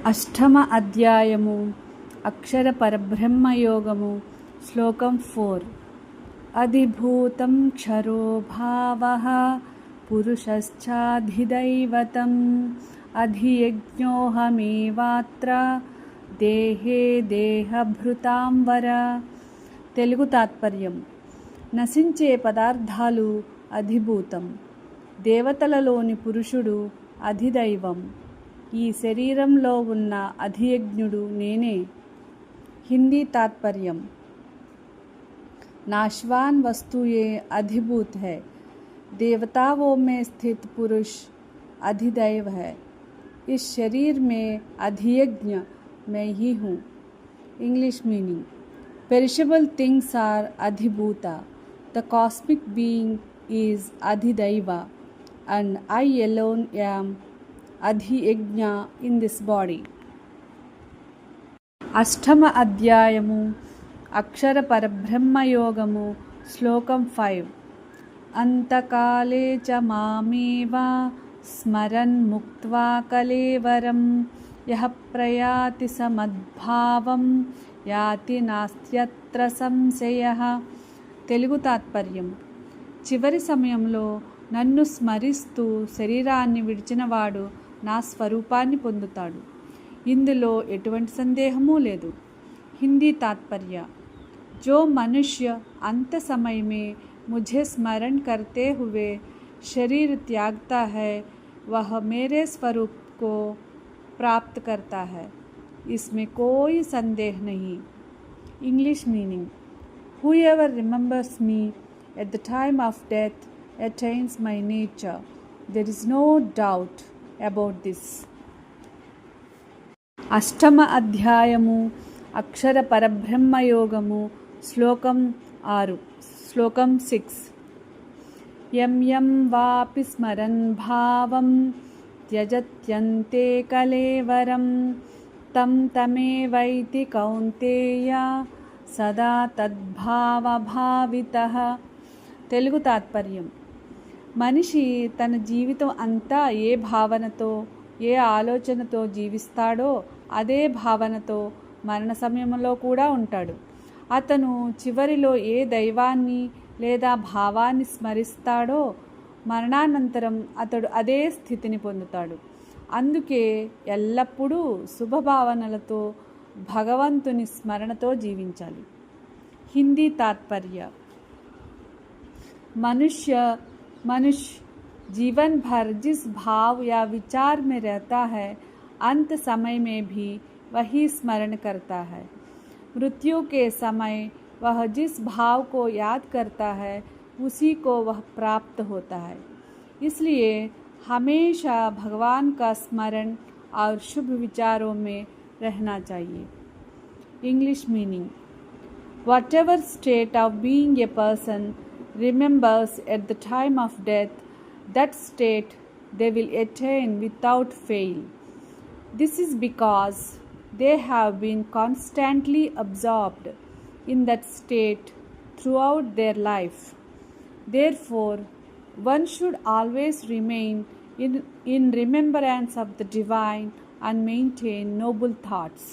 అష్టమ అధ్యాయము అక్షర పరబ్రహ్మయోగము శ్లోకం 4. అధిభూతం క్షరో భావః పురుషశ్చాధిదైవతం అధియజ్ఞోహమేవాత్ర దేహే దేహభృతాం వర. తెలుగు తాత్పర్యం: నశించే పదార్థాలు అధిభూతం, దేవతలలోని పురుషుడు అధిదైవం, ఈ శరీరంలో ఉన్న అధియజ్ఞుడు నేనే. హిందీ तात्पर्यम: नाशवान वस्तु ये अधिभूत है, देवताओं में स्थित पुरुष अधिदैव है, इस शरीर में अधियज्ञ मैं ही हूँ. English meaning: perishable things are अधिभूता, the cosmic being is adhidaiva and I alone am adhiyajna in this body. అష్టమ అధ్యాయము అక్షర పరబ్రహ్మయోగము శ్లోకం 5. అంతకాలే చ మామేవ స్మరన్ ముక్త్వా కలేవరం యః ప్రయాతి సమద్భావం యాతి నాస్త్యత్ర సంశయః. తెలుగు తాత్పర్యం: చివరి సమయంలో నన్ను స్మరిస్తూ శరీరాన్ని విడిచినవాడు నా స్వరూపాన్ని పొందుతాడు, ఇందులో ఎటువంటి సందేహమూ లేదు. హిందీ तात्पर्य: जो मनुष्य अंत समय में मुझे स्मरण करते हुए शरीर त्यागता है वह मेरे स्वरूप को प्राप्त करता है, इसमें कोई संदेह नहीं. English meaning: whoever remembers me at the time of death attains my nature. There is no doubt about this. అష్టమ అధ్యాయము అక్షర పరబ్రహ్మయోగము శ్లోకం 6. శ్లోకం 6. యం యం వాపి స్మరన్ భావం త్యజత్యంతే కలేవరం తం తమేవైతి కౌంతేయ సదా తద్భావభావితః. తెలుగు తాత్పర్యం: మనిషి తన జీవితం అంతా ఏ భావనతో, ఏ ఆలోచనతో జీవిస్తాడో అదే భావనతో మరణ సమయంలో కూడా ఉంటాడు. అతను చివరిలో ఏ దైవాన్ని లేదా భావాన్ని స్మరిస్తాడో మరణానంతరం అతడు అదే స్థితిని పొందుతాడు. అందుకే ఎల్లప్పుడూ శుభభావనలతో భగవంతుని స్మరణతో జీవించాలి. హిందీ तात्पर्य: मनुष्य जीवन भर जिस भाव या विचार में रहता है अंत समय में भी वही स्मरण करता है. मृत्यु के समय वह जिस भाव को याद करता है उसी को वह प्राप्त होता है. इसलिए हमेशा भगवान का स्मरण और शुभ विचारों में रहना चाहिए. English meaning: whatever state of being a person remembers at the time of death, that state they will attain without fail. This is because they have been constantly absorbed in that state throughout their life. Therefore, one should always remain in remembrance of the divine and maintain noble thoughts.